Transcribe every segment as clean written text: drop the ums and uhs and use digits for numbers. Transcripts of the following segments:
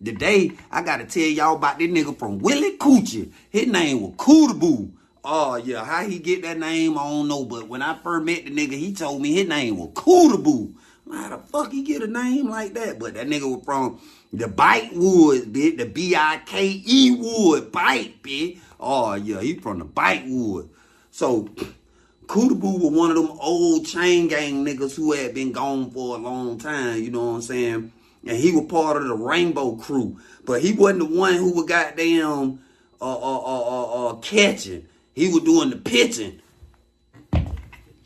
Today, I gotta tell y'all about this nigga from Willie Coochie. His name was Kudaboo. Oh, yeah, how he get that name, I don't know. But when I first met the nigga, he told me his name was Kudaboo. How the fuck he get a name like that? But that nigga was from the Bite Woods, bitch. The B-I-K-E Wood. Bite, bitch. Oh, yeah, he from the Bite Wood. So, Kudaboo was one of them old chain gang niggas who had been gone for a long time, you know what I'm saying? And he was part of the Rainbow Crew. But he wasn't the one who was goddamn catching. He was doing the pitching.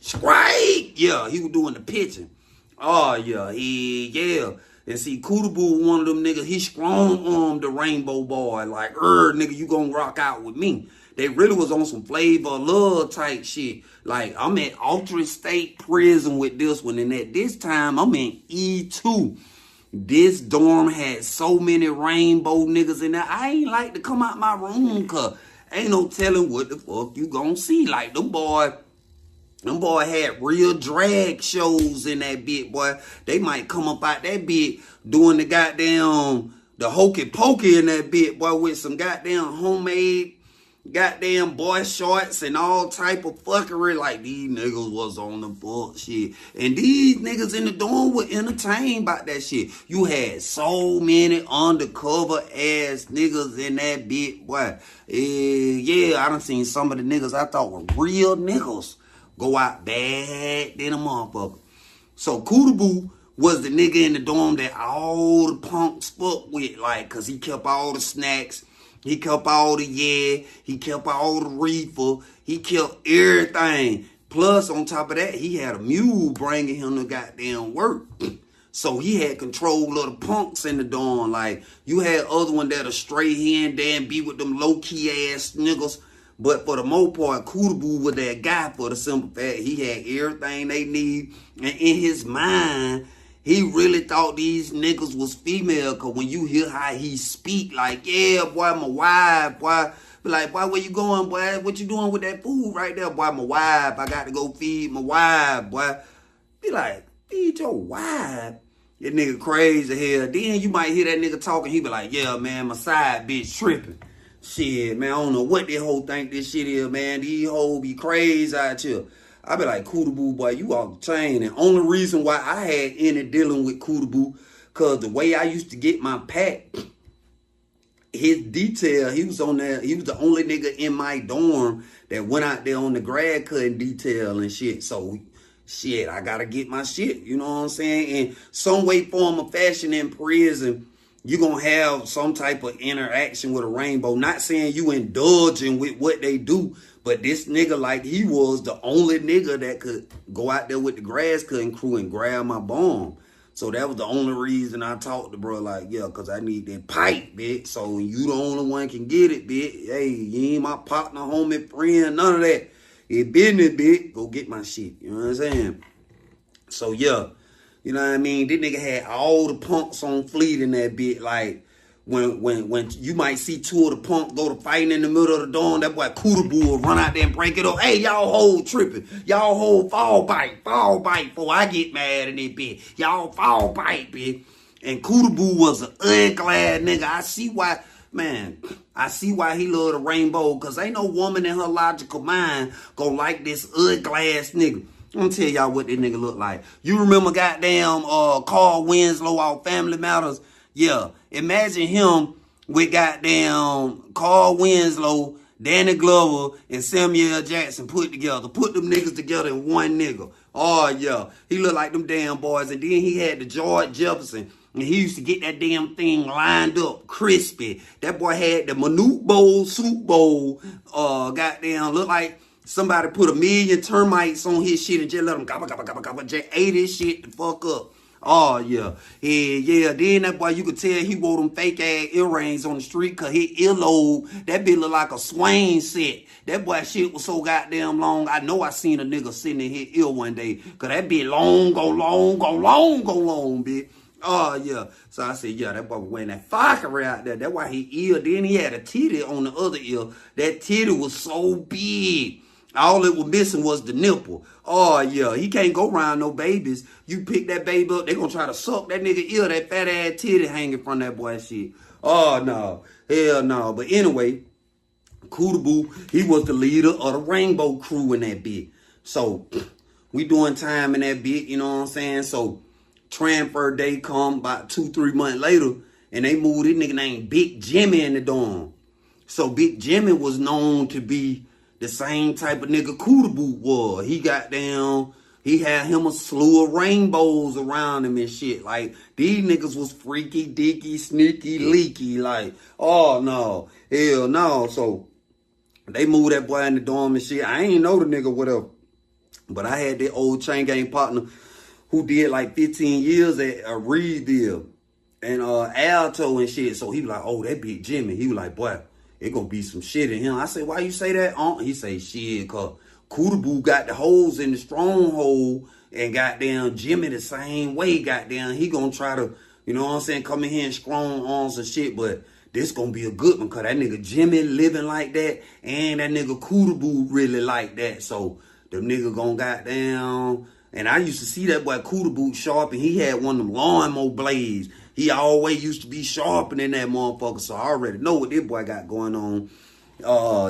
Strike! Yeah, he was doing the pitching. Oh, yeah, yeah. And see, Kudaboo was one of them niggas, he strong-armed the Rainbow Boy. Like, nigga, you gonna rock out with me. They really was on some Flavor of Love type shit. Like, I'm at Alternate State Prison with this one. And at this time, I'm in E2. This dorm had so many rainbow niggas in there. I ain't like to come out my room because ain't no telling what the fuck you gonna see. Like, them boy had real drag shows in that bit, boy. They might come up out that bit doing the goddamn, the hokey pokey in that bit, boy, with some goddamn homemade goddamn boy shorts and all type of fuckery. Like, these niggas was on the bullshit. And these niggas in the dorm were entertained by that shit. You had so many undercover ass niggas in that bit, boy. Yeah, I done seen some of the niggas I thought were real niggas go out bad than a motherfucker. So Kudaboo was the nigga in the dorm that all the punks fuck with, like, cause he kept all the snacks. He kept all the he kept all the reefer, he kept everything. Plus, on top of that, he had a mule bringing him to goddamn work. So he had control of the punks in the dorm. Like, you had other one that'll stray here and there and be with them low-key ass niggas. But for the most part, Kudaboo was that guy for the simple fact he had everything they need. And in his mind, he really thought these niggas was female, because when you hear how he speak, like, yeah, boy, my wife, boy. Be like, boy, where you going, boy? What you doing with that food right there? Boy, my wife, I got to go feed my wife, boy. Be like, feed your wife? That nigga crazy hell. Then you might hear that nigga talking, he be like, yeah, man, my side bitch tripping. Shit, man, I don't know what this whole think this shit is, man. These hoes be crazy out here. I be like, Kudaboo, boy, you off the chain. And only reason why I had any dealing with Kudaboo, because the way I used to get my pack, his detail, he was on there. He was the only nigga in my dorm that went out there on the grad cutting detail and shit. So, shit, I got to get my shit. You know what I'm saying? And some way, form, or fashion in prison, you're going to have some type of interaction with a rainbow. Not saying you indulging with what they do, but this nigga, like, he was the only nigga that could go out there with the grass cutting crew and grab my bomb. So that was the only reason I talked to bro, like, yeah, because I need that pipe, bitch. So you the only one can get it, bitch. Hey, you ain't my partner, homie, friend, none of that. It business, bitch. Go get my shit. You know what I'm saying? So, yeah. You know what I mean? This nigga had all the punks on fleet in that bit. Like, when you might see two of the punks go to fighting in the middle of the dawn, that boy Kudaboo will run out there and break it up. Hey, y'all hold tripping. Y'all hold fall bite before I get mad in that bit. Y'all fall bite, bitch. And Kudaboo was an ugly ass nigga. I see why, man, I see why he love the rainbow, because ain't no woman in her logical mind gonna like this ugly ass nigga. I'm gonna tell y'all what this nigga look like. You remember goddamn Carl Winslow off Family Matters? Yeah. Imagine him with goddamn Carl Winslow, Danny Glover, and Samuel Jackson put together. Put them niggas together in one nigga. Oh, yeah. He looked like them damn boys. And then he had the George Jefferson. And he used to get that damn thing lined up, crispy. That boy had the Minute Bowl, Soup Bowl, goddamn, look like somebody put 1 million termites on his shit and just let him gobble, just ate his shit the fuck up. Oh, yeah. Yeah. Then that boy, you could tell he wore them fake-ass earrings on the street because his earlobe, that bitch look like a Swain set. That boy shit was so goddamn long. I know I seen a nigga sitting in his ear one day because that bitch long, bitch. Oh, yeah. So I said, yeah, that boy was wearing that fuckery out there. That's why he ear. Then he had a titty on the other ear. That titty was so big. All it was missing was the nipple. Oh, yeah, he can't go around no babies. You pick that baby up, they gonna try to suck that nigga ear, that fat ass titty hanging from that boy shit. Oh, no. Hell no. But anyway, Kudaboo, he was the leader of the Rainbow Crew in that bit. So, we doing time in that bit, you know what I'm saying? So, transfer day come about 2-3 months later, and they moved this nigga named Big Jimmy in the dorm. So, Big Jimmy was known to be the same type of nigga Kudaboo was. He got down, he had him a slew of rainbows around him and shit. Like, these niggas was freaky, dicky, sneaky, leaky. Like, oh no, hell no. So, they moved that boy in the dorm and shit. I ain't know the nigga, whatever. But I had that old chain gang partner who did like 15 years at Reedville and Alto and shit. So he was like, oh, that Big Jimmy. He was like, boy, it gonna be some shit in him. I said, why you say that? He say, shit, cause Kudaboo got the holes in the stronghold and goddamn Jimmy the same way, goddamn. He gonna try to, you know what I'm saying, come in here and strong arms and shit, but this gonna be a good one, cause that nigga Jimmy living like that, and that nigga Kudaboo really like that. So the nigga gonna goddamn, and I used to see that boy Kudaboo sharp, and he had one of them lawnmower blades. He always used to be sharpening that motherfucker, so I already know what this boy got going on.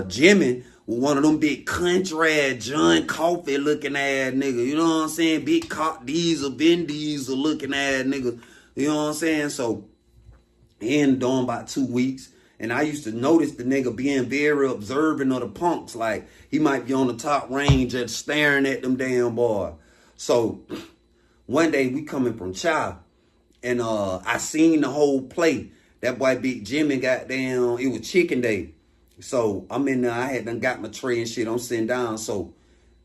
Jimmy was one of them big country John Coffey looking ass nigga, you know what I'm saying? Big Cock Diesel, Vin Diesel looking ass nigga, you know what I'm saying? So, he ended on about 2 weeks, and I used to notice the nigga being very observant of the punks, like he might be on the top range just staring at them damn boy. So, one day we coming from Chow, and I seen the whole play. That boy Big Jimmy got down. It was chicken day. So I'm in there. I had done got my tray and shit. I'm sitting down. So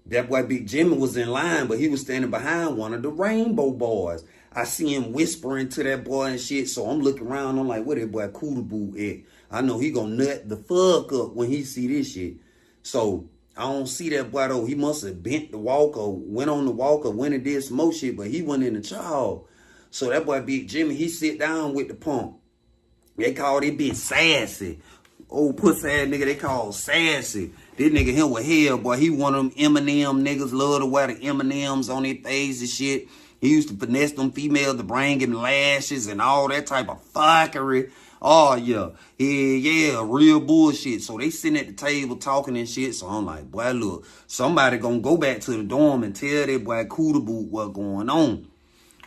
that boy Big Jimmy was in line, but he was standing behind one of the Rainbow boys. I see him whispering to that boy and shit. So I'm looking around. I'm like, where that boy Kudaboo at? I know he gonna nut the fuck up when he see this shit. So I don't see that boy though. He must have bent the walker, went on the walker, went and did some more shit, but he went in the child. So that boy Big Jimmy, he sit down with the punk. They call that bitch Sassy. Old pussy ass nigga, they call Sassy. This nigga him with hell, boy. He one of them Eminem niggas, love to wear the M&Ms on their face and shit. He used to finesse them females to bring him lashes and all that type of fuckery. Oh, yeah. Yeah, real bullshit. So they sitting at the table talking and shit. So I'm like, boy, look, somebody gonna go back to the dorm and tell that boy Kudaboo what's going on.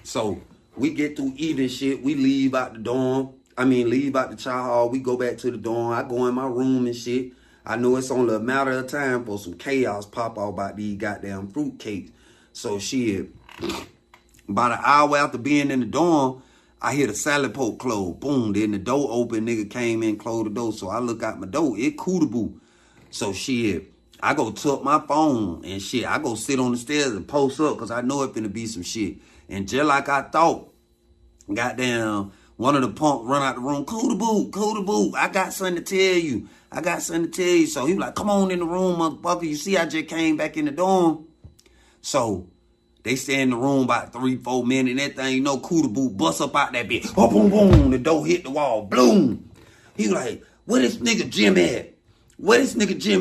So we get through eating shit. We leave out the dorm. Leave out the chow hall. We go back to the dorm. I go in my room and shit. I know it's only a matter of time for some chaos pop out about these goddamn fruit cakes. So shit, about an hour after being in the dorm, I hear the salad poke close. Boom, then the door open. Nigga came in, closed the door. So I look out my door. It Kudaboo. So shit, I go tuck my phone and shit. I go sit on the stairs and post up because I know it finna be some shit. And just like I thought, goddamn, one of the punks run out the room. Kudaboo, I got something to tell you. So he was like, come on in the room, motherfucker. You see, I just came back in the dorm. So they stay in the room about 3-4 minutes. And that thing, you know, Kudaboo bust up out that bitch. Oh, boom, boom. The door hit the wall. Bloom. He was like, where this nigga Jim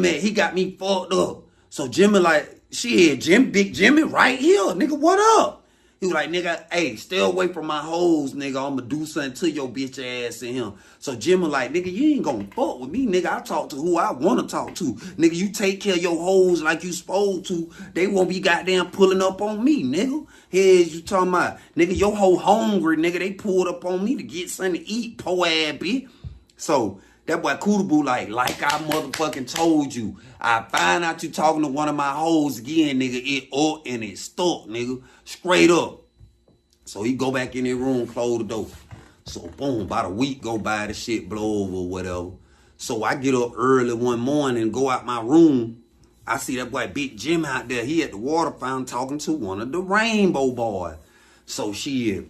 at? He got me fucked up. So Jimmy like, shit, Big Jimmy right here. Nigga, what up? He was like, nigga, hey, stay away from my hoes, nigga. I'ma do something to your bitch ass and him. So Jimmy like, nigga, you ain't gonna fuck with me, nigga. I talk to who I wanna talk to. Nigga, you take care of your hoes like you supposed to. They won't be goddamn pulling up on me, nigga. Here's you talking about, nigga, your hoe hungry, nigga. They pulled up on me to get something to eat, po ass bitch. So that boy Kudaboo like I motherfucking told you. I find out you talking to one of my hoes again, nigga. It up and it stuck, nigga. Straight up. So he go back in his room, close the door. So boom, about a week go by, the shit blow over or whatever. So I get up early one morning and go out my room. I see that boy Big Jim out there. He at the water fountain talking to one of the Rainbow boys. So shit,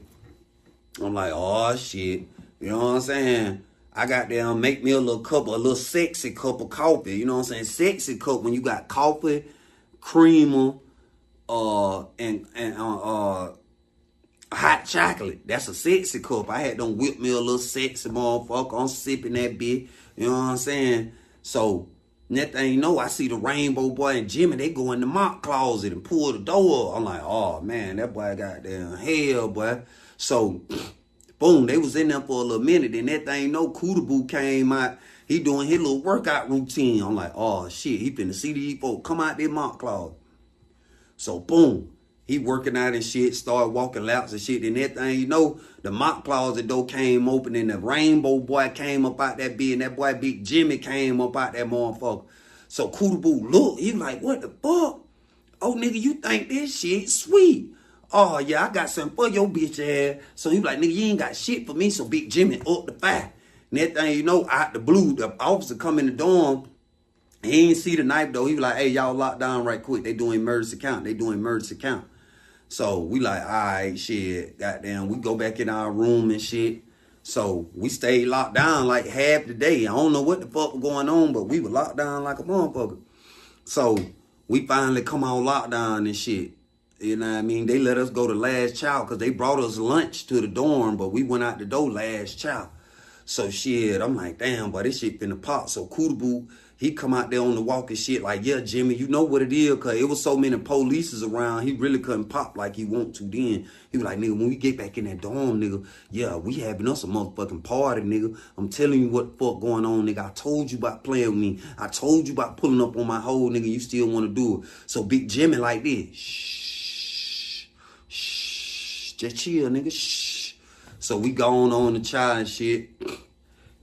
I'm like, oh shit. You know what I'm saying? I got there make me a little sexy cup of coffee. You know what I'm saying? Sexy cup when you got coffee, creamer, and hot chocolate. That's a sexy cup. I had them whip me a little sexy motherfucker. I'm sipping that bitch. You know what I'm saying? So Next thing you know, I see the Rainbow Boy and Jimmy, they go in the mop closet and pull the door up. I'm like, oh man, that boy got damn hell, boy. So, boom, they was in there for a little minute. And that thing you know, Kudaboo came out. He doing his little workout routine. I'm like, oh shit, he finna see these folks come out their mop closet. So, boom. He working out and shit, started walking laps and shit. And that thing, you know, the mop closet door came open and the Rainbow Boy came up out that bed. And that boy, Big Jimmy, came up out that motherfucker. So Kudaboo look, he like, what the fuck? Oh, nigga, you think this shit sweet? Oh, yeah, I got something for your bitch ass. So he like, nigga, you ain't got shit for me. So Big Jimmy up the fight. And that thing, you know, out the blue, the officer come in the dorm. He ain't see the knife, though. He was like, hey, y'all lock down right quick. They doing emergency count. They doing emergency count. So we like, all right, shit, goddamn, we go back in our room and shit. So we stayed locked down like half the day. I don't know what the fuck was going on, but we were locked down like a motherfucker. So we finally come on lockdown and shit. You know what I mean? They let us go to last chow because they brought us lunch to the dorm, but we went out the door last chow. So shit, I'm like, damn, boy, this shit finna pop. So Kudaboo, he come out there on the walk and shit like, yeah, Jimmy, you know what it is, because it was so many polices around, he really couldn't pop like he want to then. He was like, nigga, when we get back in that dorm, nigga, yeah, we having us a motherfucking party, nigga. I'm telling you what the fuck going on, nigga. I told you about playing with me. I told you about pulling up on my hole, nigga. You still want to do it. So Big Jimmy like this. Shh. Shh. Just chill, nigga. Shh. So we going on the child and shit.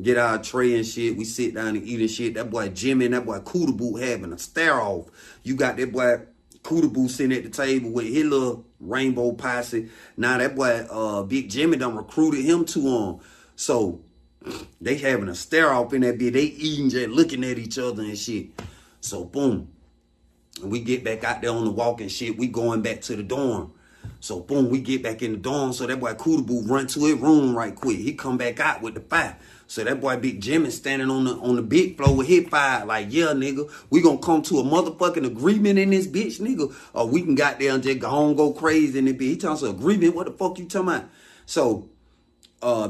Get our tray and shit. We sit down and eat and shit. That boy Jimmy and that boy Kudaboo having a stare off. You got that boy Kudaboo sitting at the table with his little rainbow posse. Now that boy Big Jimmy done recruited him to him. So they having a stare off in that bit. They eating, just looking at each other and shit. So boom. And we get back out there on the walk and shit. We going back to the dorm. So boom, we get back in the dorm. So that boy Kudaboo run to his room right quick. He come back out with the fire. So that boy Big Jimmy standing on the big floor with his fire like, yeah, nigga, we gonna come to a motherfucking agreement in this bitch, nigga. Or we can goddamn just go crazy in this bitch. He talking some agreement. What the fuck you talking about? So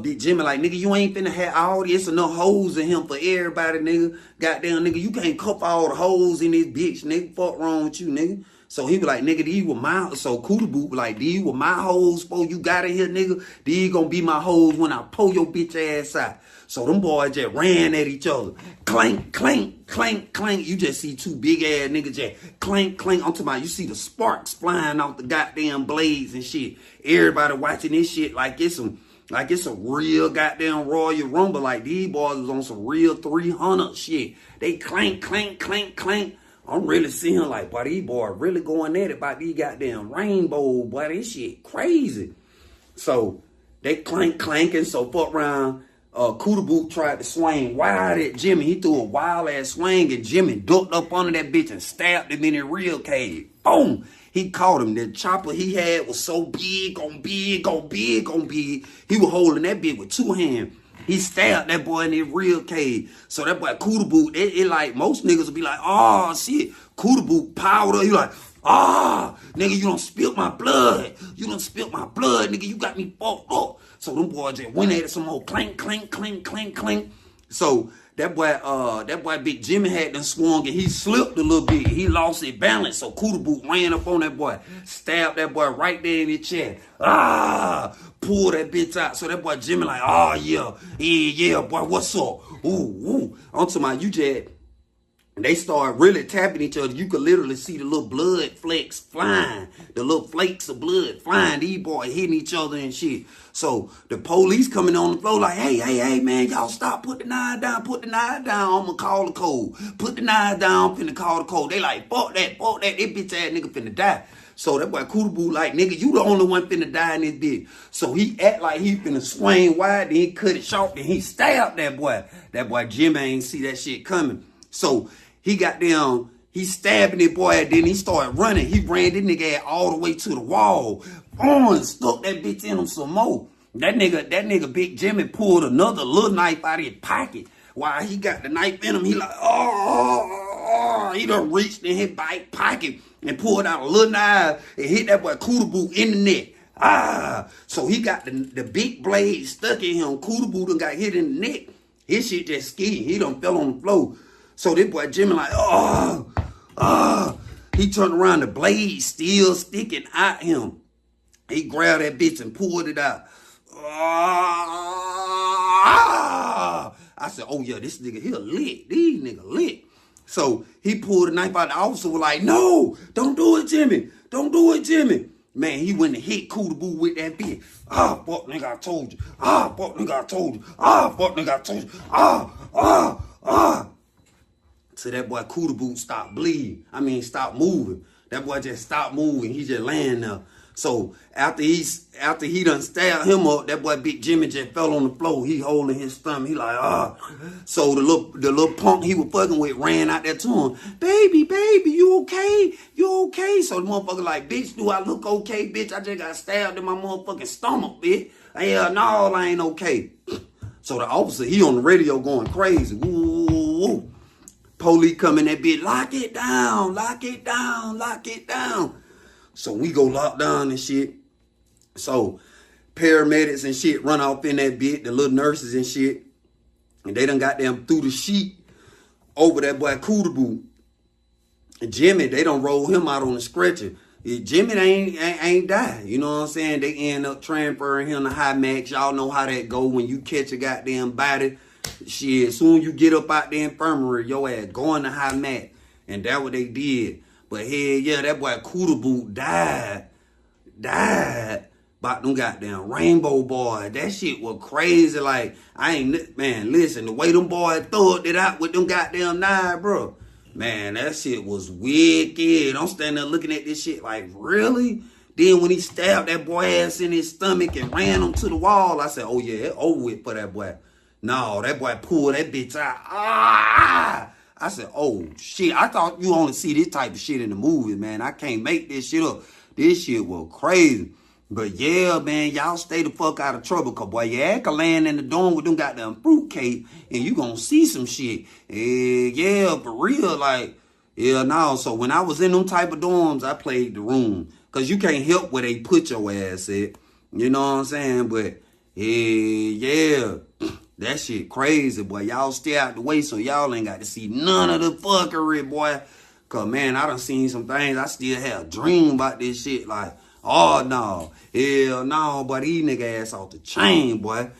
Big Jimmy like, nigga, you ain't finna have all this enough hoes in him for everybody, nigga. Goddamn, nigga, you can't cup all the hoes in this bitch, nigga. Fuck wrong with you, nigga. So he was like, nigga, these were my, so Kudaboo was like, these were my hoes, before you got in here, nigga. These gonna be my hoes when I pull your bitch ass out. So them boys just ran at each other. Clank, clank, clank, clank. You just see two big ass niggas just clank, clank. I'm talking about, you see the sparks flying off the goddamn blades and shit. Everybody watching this shit like it's a real goddamn Royal Rumble. Like these boys was on some real 300 shit. They clank, clank, clank, clank. I'm really seeing like, boy, these boys really going at it about these goddamn rainbow, boy, this shit crazy. So they clanking, so fuck around. Kudaboo tried to swing wide at Jimmy. He threw a wild ass swing and Jimmy ducked up under that bitch and stabbed him in his real cage. Boom! He caught him. The chopper he had was so big on big on big on big. He was holding that bitch with two hands. He stabbed that boy in his real cage. So that boy Kudaboo, it like most niggas will be like, oh shit, Kudaboo powder. He like, nigga, you done spilled my blood. You done spilled my blood, nigga. You got me fucked up. So them boys just went at it some more clank, clank, clank, clank, clank. So that boy Big Jimmy had done swung and he slipped a little bit. He lost his balance. So Kudaboo ran up on that boy, stabbed that boy right there in his chest. Pulled that bitch out. So that boy Jimmy like, yeah, boy, what's up? Ooh. I'm talking about you just. They started really tapping each other. You could literally see the little blood flakes flying. The little flakes of blood flying. These boys hitting each other and shit. So the police coming on the floor like, hey, man, y'all stop. Put the knife down. Put the knife down. I'm going to call the code. Put the knife down. I'm finna call the code. They like, fuck that. That bitch ass nigga finna die. So that boy Kudaboo like, nigga, you the only one finna die in this bitch. So he act like he finna swing wide. Then he cut it short. Then he stabbed that boy. That boy Jimmy ain't see that shit coming. So he got down, he stabbing that boy, and then he started running. He ran this nigga all the way to the wall. And stuck that bitch in him some more. That nigga Big Jimmy pulled another little knife out of his pocket. While he got the knife in him, he like, he done reached in his back pocket and pulled out a little knife and hit that boy Kudaboo in the neck. So he got the big blade stuck in him. Kudaboo done got hit in the neck. His shit just skiing. He done fell on the floor. So this boy Jimmy like, he turned around, the blade still sticking at him. He grabbed that bitch and pulled it out. I said, oh yeah, this nigga here lit. These nigga lit. So he pulled the knife out. The officer was like, no, don't do it, Jimmy. Don't do it, Jimmy. Man, he went and hit Kudaboo with that bitch. Fuck nigga, I told you. Fuck nigga, I told you. Fuck nigga, I told you. So that boy Kudaboo stopped bleeding. Stopped moving. That boy just stopped moving. He just laying there. So after he done stabbed him up, that boy Big Jimmy just fell on the floor. He holding his stomach. He like, So the little punk he was fucking with ran out there to him. Baby, you okay? You okay? So the motherfucker like, bitch, do I look okay, bitch? I just got stabbed in my motherfucking stomach, bitch. Hell no, I ain't okay. So the officer, he on the radio going crazy. Woo. Police come in that bitch, lock it down, lock it down, lock it down. So we go lock down and shit. So paramedics and shit run off in that bitch, the little nurses and shit. And they done got them through the sheet over that boy Kudaboo. And Jimmy, they done roll him out on the stretcher. Jimmy ain't die. You know what I'm saying? They end up transferring him to high max. Y'all know how that go when you catch a goddamn body. Shit, soon you get up out the infirmary, your ass going to high max. And that's what they did. But hell yeah, that boy Kudaboo died about them goddamn Rainbow Boys. That shit was crazy. Like, man, listen, the way them boys thugged it out with them goddamn knives, bro. Man, that shit was wicked. I'm standing there looking at this shit like, really? Then when he stabbed that boy ass in his stomach and ran him to the wall, I said, oh yeah, it's over with for that boy. No, that boy pulled that bitch out. I said, oh, shit. I thought you only see this type of shit in the movies, man. I can't make this shit up. This shit was crazy. But yeah, man, y'all stay the fuck out of trouble. Because, boy, your ass can land in the dorm with them goddamn fruitcake and you gonna see some shit. Yeah, for real, like, yeah, no. So when I was in them type of dorms, I played the room. Because you can't help where they put your ass at. You know what I'm saying? But, yeah. That shit crazy, boy. Y'all stay out the way so y'all ain't got to see none of the fuckery, boy. Because, man, I done seen some things. I still have a dream about this shit. Like, oh, no. Hell no, but these nigga ass off the chain, boy.